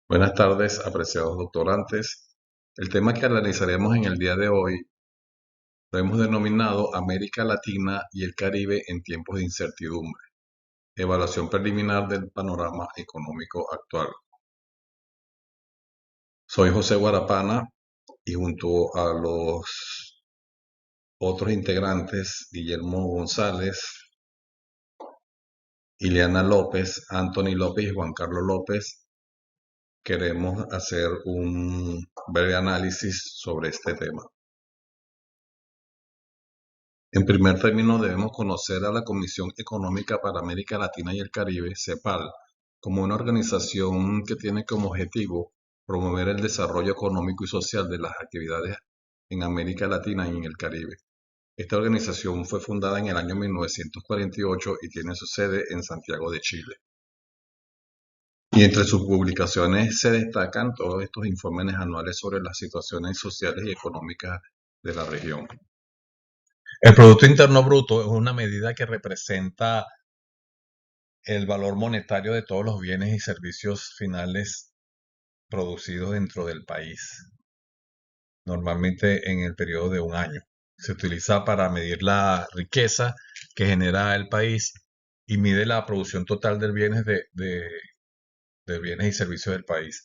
Buenas tardes, apreciados doctorantes. El tema que analizaremos en el día de hoy lo hemos denominado América Latina y el Caribe en tiempos de incertidumbre. Evaluación preliminar del panorama económico actual. Soy José Guarapana y junto a los otros integrantes, Guillermo González, Ileana López, Anthony López y Juan Carlos López, queremos hacer un breve análisis sobre este tema. En primer término, debemos conocer a la Comisión Económica para América Latina y el Caribe, CEPAL, como una organización que tiene como objetivo promover el desarrollo económico y social de las actividades en América Latina y en el Caribe. Esta organización fue fundada en el año 1948 y tiene su sede en Santiago de Chile. Y entre sus publicaciones se destacan todos estos informes anuales sobre las situaciones sociales y económicas de la región. El Producto Interno Bruto es una medida que representa el valor monetario de todos los bienes y servicios finales producidos dentro del país, normalmente en el periodo de un año. Se utiliza para medir la riqueza que genera el país y mide la producción total de bienes y servicios del país.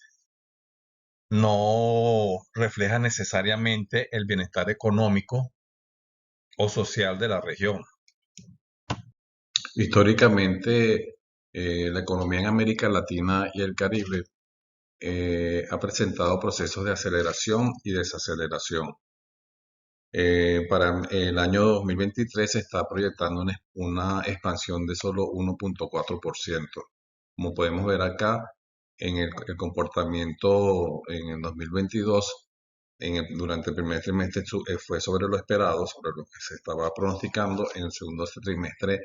No refleja necesariamente el bienestar económico o social de la región. Históricamente, la economía en América Latina y el Caribe ha presentado procesos de aceleración y desaceleración. Para el año 2023 se está proyectando una expansión de solo 1.4%. Como podemos ver acá, en el comportamiento en el 2022, durante el primer trimestre fue sobre lo esperado, sobre lo que se estaba pronosticando. En el segundo trimestre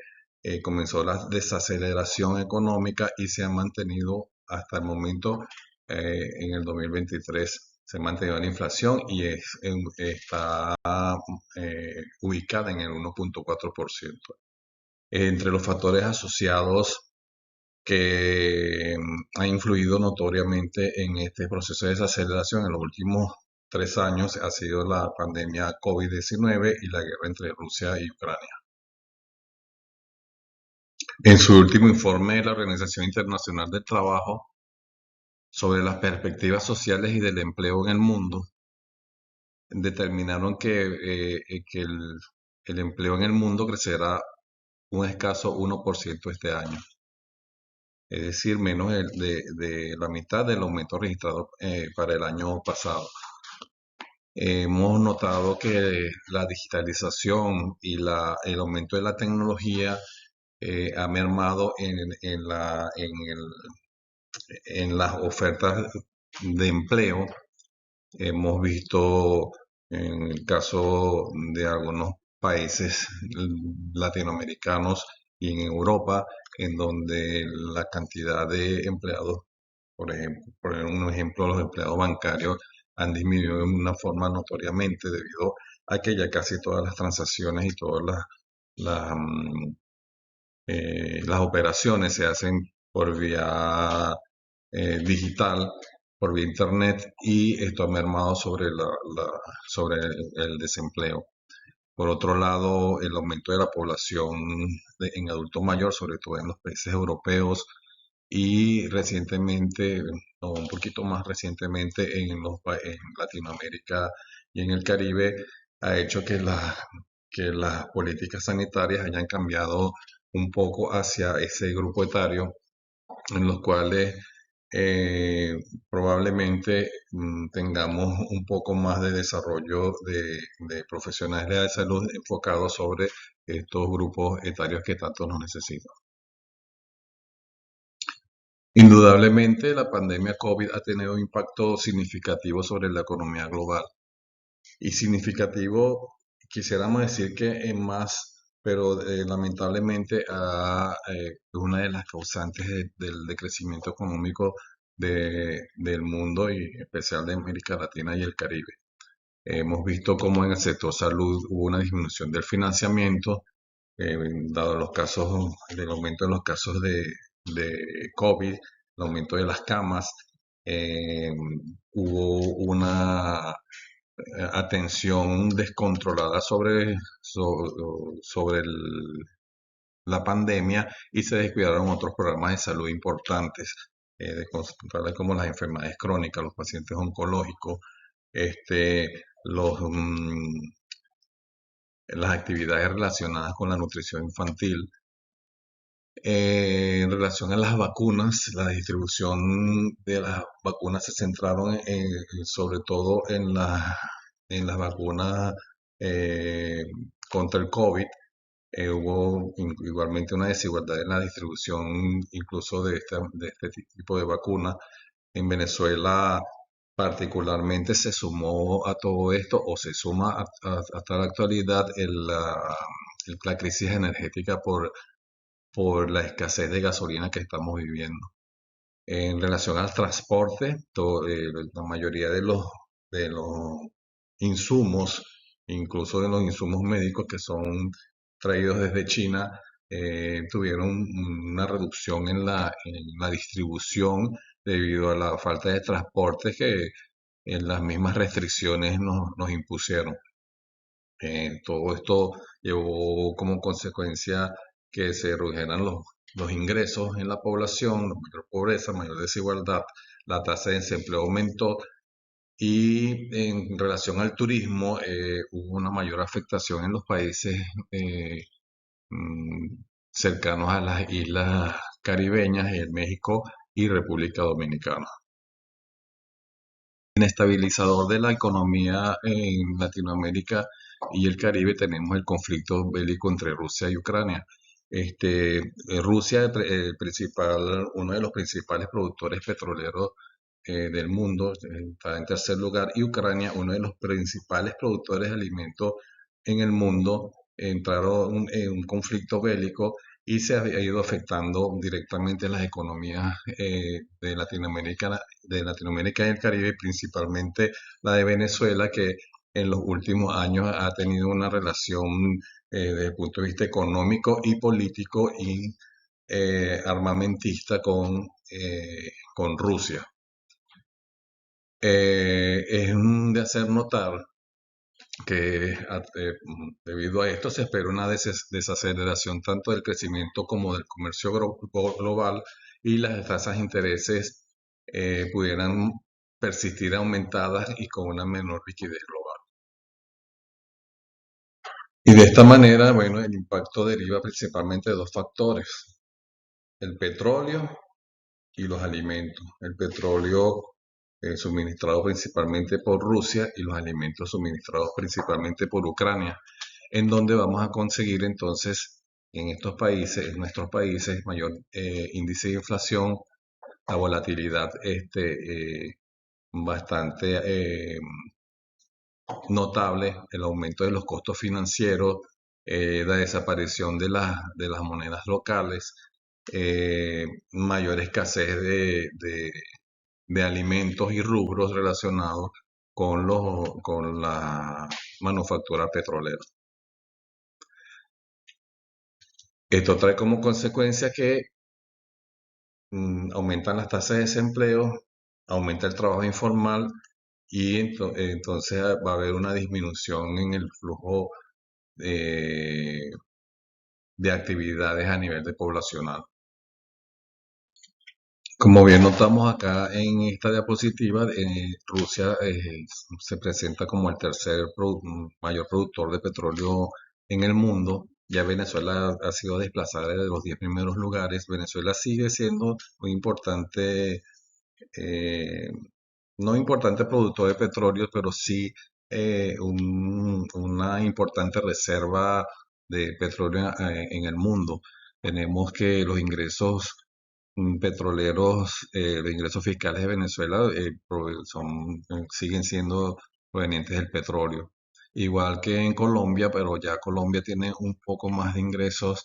comenzó la desaceleración económica y se ha mantenido hasta el momento. En el 2023 se ha mantenido la inflación y está ubicada en el 1.4%. Entre los factores asociados que ha influido notoriamente en este proceso de desaceleración en los últimos 3 años ha sido la pandemia COVID-19 y la guerra entre Rusia y Ucrania. En su último informe, la Organización Internacional del Trabajo sobre las perspectivas sociales y del empleo en el mundo determinaron que el empleo en el mundo crecerá un escaso 1% este año, es decir, menos de la mitad del aumento registrado para el año pasado. Hemos notado que la digitalización y el aumento de la tecnología ha mermado en las ofertas de empleo. Hemos visto en el caso de algunos países latinoamericanos y en Europa, en donde la cantidad de empleados, por un ejemplo, los empleados bancarios han disminuido de una forma notoriamente debido a que ya casi todas las transacciones y todas las, mm, las operaciones se hacen por vía digital, por vía internet, y esto ha mermado sobre el desempleo. Por otro lado, el aumento de la población en adulto mayor, sobre todo en los países europeos y recientemente, o un poquito más recientemente en Latinoamérica y en el Caribe, ha hecho que las políticas sanitarias hayan cambiado un poco hacia ese grupo etario, en los cuales eh, probablemente tengamos un poco más de desarrollo de profesionales de salud enfocados sobre estos grupos etarios que tanto nos necesitan. Indudablemente, la pandemia COVID ha tenido un impacto significativo sobre la economía global. Y significativo, quisiéramos decir que es más, pero lamentablemente es una de las causantes del decrecimiento económico del mundo y en especial de América Latina y el Caribe. Hemos visto cómo en el sector salud hubo una disminución del financiamiento, eh, dado los casos, el aumento de los casos de COVID, el aumento de las camas, eh, hubo una atención descontrolada sobre la pandemia y se descuidaron otros programas de salud importantes, tales como las enfermedades crónicas, los pacientes oncológicos, los, las actividades relacionadas con la nutrición infantil. En relación a las vacunas, la distribución de las vacunas se centraron sobre todo en las vacunas eh, contra el COVID. Hubo igualmente una desigualdad en la distribución incluso de este tipo de vacunas. En Venezuela particularmente se sumó a todo esto o se suma hasta la actualidad la crisis energética por la escasez de gasolina que estamos viviendo. En relación al transporte, la mayoría de los insumos, incluso de los insumos médicos que son traídos desde China, tuvieron una reducción en la distribución debido a la falta de transporte que en las mismas restricciones nos impusieron. Todo esto llevó como consecuencia que se redujeran los ingresos en la población, mayor pobreza, mayor desigualdad, la tasa de desempleo aumentó y en relación al turismo hubo una mayor afectación en los países mm, cercanos a las islas caribeñas, en México y República Dominicana. Inestabilizador de la economía en Latinoamérica y el Caribe tenemos el conflicto bélico entre Rusia y Ucrania. Rusia, uno de los principales productores petroleros del mundo, está en tercer lugar, y Ucrania, uno de los principales productores de alimentos en el mundo, entraron en un conflicto bélico y se ha ido afectando directamente las economías de Latinoamérica y el Caribe, principalmente la de Venezuela, que en los últimos años ha tenido una relación desde el punto de vista económico y político y armamentista con Rusia. Es de hacer notar que debido a esto se espera una desaceleración tanto del crecimiento como del comercio global y las tasas de intereses pudieran persistir aumentadas y con una menor liquidez global. Y de esta manera, bueno, el impacto deriva principalmente de dos factores, el petróleo y los alimentos. El petróleo suministrado principalmente por Rusia y los alimentos suministrados principalmente por Ucrania, en donde vamos a conseguir entonces en estos países, en nuestros países, mayor índice de inflación, la volatilidad bastante notable, el aumento de los costos financieros, la desaparición de las monedas locales, mayor escasez de alimentos y rubros relacionados con la manufactura petrolera. Esto trae como consecuencia que aumentan las tasas de desempleo, aumenta el trabajo informal y entonces va a haber una disminución en el flujo de actividades a nivel de poblacional. Como bien notamos acá en esta diapositiva, Rusia se presenta como el mayor productor de petróleo en el mundo. Ya Venezuela ha sido desplazada de los 10 primeros lugares. Venezuela sigue siendo muy importante, eh, no importante productor de petróleo, pero sí una importante reserva de petróleo en el mundo. Tenemos que los ingresos petroleros, los ingresos fiscales de Venezuela siguen siendo provenientes del petróleo. Igual que en Colombia, pero ya Colombia tiene un poco más de ingresos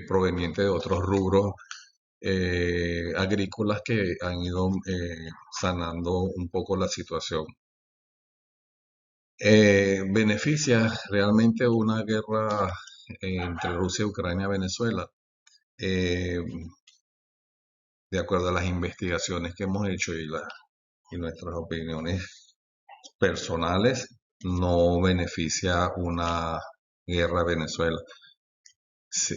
provenientes de otros rubros agrícolas que han ido sanando un poco la situación. ¿Beneficia realmente una guerra entre Rusia, Ucrania y Venezuela? de acuerdo a las investigaciones que hemos hecho y nuestras opiniones personales, no beneficia una guerra a Venezuela. Sí,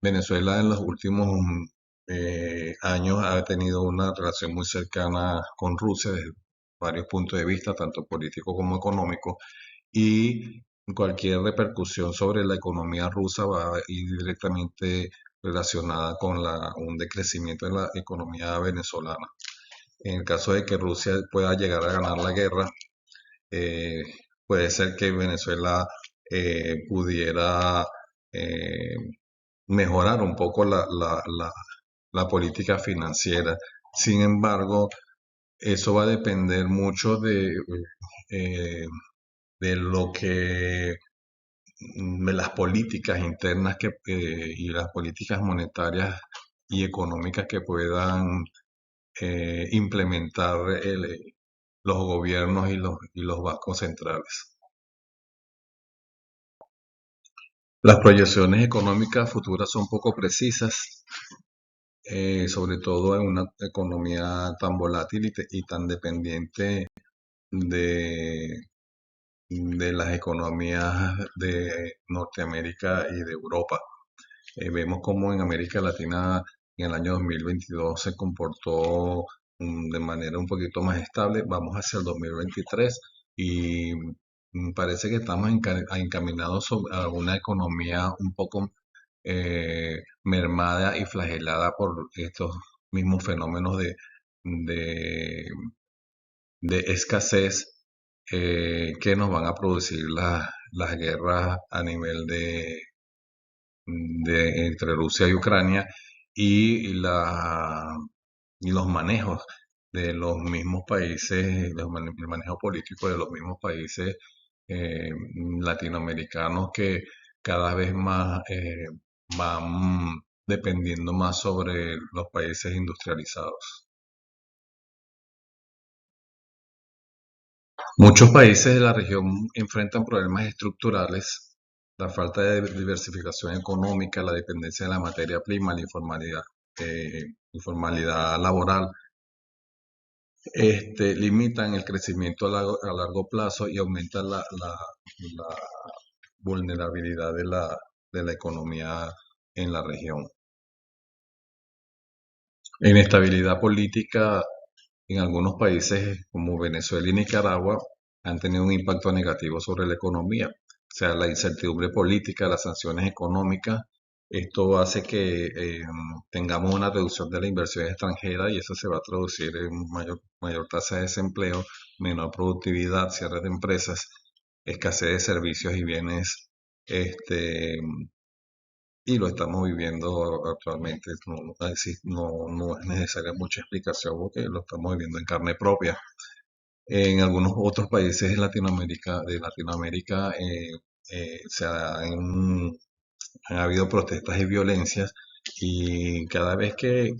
Venezuela en los últimos años ha tenido una relación muy cercana con Rusia desde varios puntos de vista, tanto político como económico, y cualquier repercusión sobre la economía rusa va a ir directamente relacionada con un decrecimiento en la economía venezolana. En el caso de que Rusia pueda llegar a ganar la guerra, eh, puede ser que Venezuela pudiera eh, mejorar un poco la política financiera. Sin embargo, eso va a depender mucho eh, de lo que de las políticas internas y las políticas monetarias y económicas que puedan implementar los gobiernos y los bancos centrales. Las proyecciones económicas futuras son poco precisas, sobre todo en una economía tan volátil y tan dependiente de, de las economías de Norteamérica y de Europa. Vemos cómo en América Latina en el año 2022 se comportó de manera un poquito más estable. Vamos hacia el 2023 y parece que estamos encaminados a una economía un poco mermada y flagelada por estos mismos fenómenos de, de escasez que nos van a producir las guerras a nivel entre Rusia y Ucrania y y los manejos de los mismos países, el manejo político de los mismos países eh, latinoamericanos que cada vez más van dependiendo más sobre los países industrializados. Muchos países de la región enfrentan problemas estructurales, la falta de diversificación económica, la dependencia de la materia prima, la informalidad laboral, limitan el crecimiento a largo plazo y aumentan la vulnerabilidad de la economía en la región. La inestabilidad política en algunos países como Venezuela y Nicaragua han tenido un impacto negativo sobre la economía. O sea, la incertidumbre política, las sanciones económicas, esto hace que tengamos una reducción de la inversión extranjera y eso se va a traducir en mayor tasa de desempleo, menor productividad, cierre de empresas, escasez de servicios y bienes, este, y lo estamos viviendo actualmente. No es necesaria mucha explicación porque lo estamos viviendo en carne propia. En algunos otros países de Latinoamérica han habido protestas y violencias y cada vez que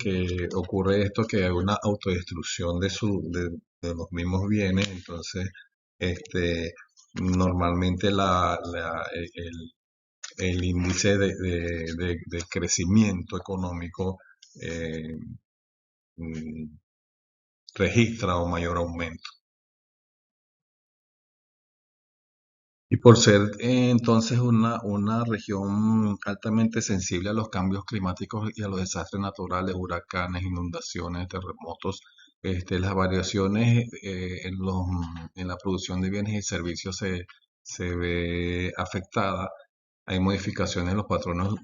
ocurre esto, que hay una autodestrucción de los mismos bienes, entonces normalmente el índice de crecimiento económico eh, mm, registra un mayor aumento. Y por ser entonces una región altamente sensible a los cambios climáticos y a los desastres naturales, huracanes, inundaciones, terremotos, las variaciones en la producción de bienes y servicios se ve afectada. Hay modificaciones en los patrones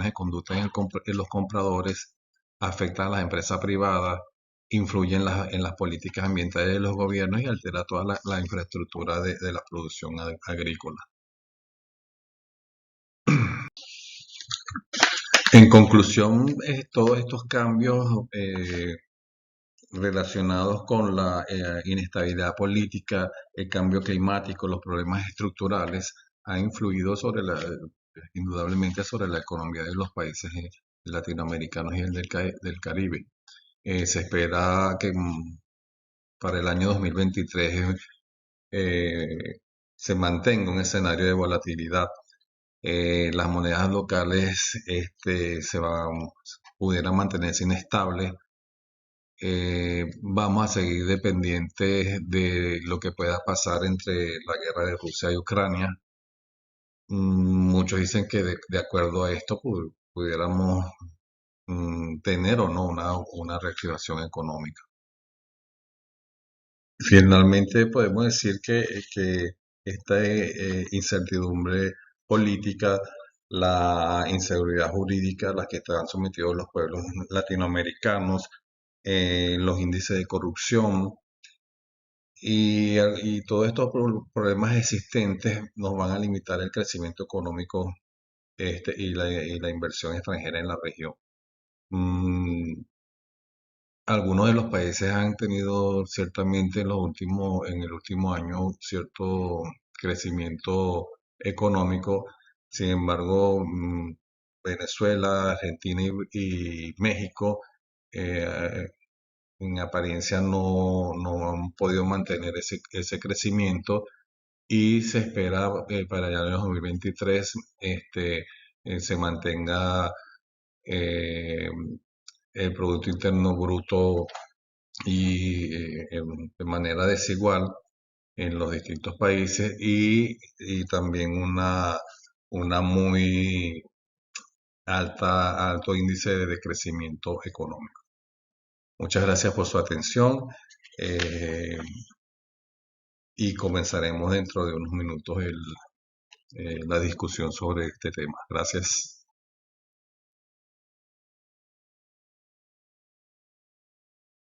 de conducta en los compradores, afectan a las empresas privadas, influyen en las políticas ambientales de los gobiernos y altera toda la infraestructura de la producción agrícola. En conclusión, todos estos cambios relacionados con la inestabilidad política, el cambio climático, los problemas estructurales, han influido indudablemente sobre la economía de los países latinoamericanos y el del Caribe. Se espera que para el año 2023 se mantenga un escenario de volatilidad las monedas locales pudieran mantenerse inestables. Vamos a seguir dependientes de lo que pueda pasar entre la guerra de Rusia y Ucrania. Muchos dicen que de acuerdo a esto pudiéramos tener o no una reactivación económica. Finalmente podemos decir que esta incertidumbre política, la inseguridad jurídica a la que están sometidos los pueblos latinoamericanos, los índices de corrupción y todos estos problemas existentes nos van a limitar el crecimiento económico y la inversión extranjera en la región. Mm, Algunos de los países han tenido ciertamente en el último año cierto crecimiento económico. Sin embargo, Venezuela, Argentina y México eh, en apariencia no han podido mantener ese crecimiento y se espera para allá en el 2023 se mantenga eh, el Producto Interno Bruto de manera desigual en los distintos países y también una muy alto índice de crecimiento económico. Muchas gracias por su atención eh, y comenzaremos dentro de unos minutos la discusión sobre este tema. Gracias.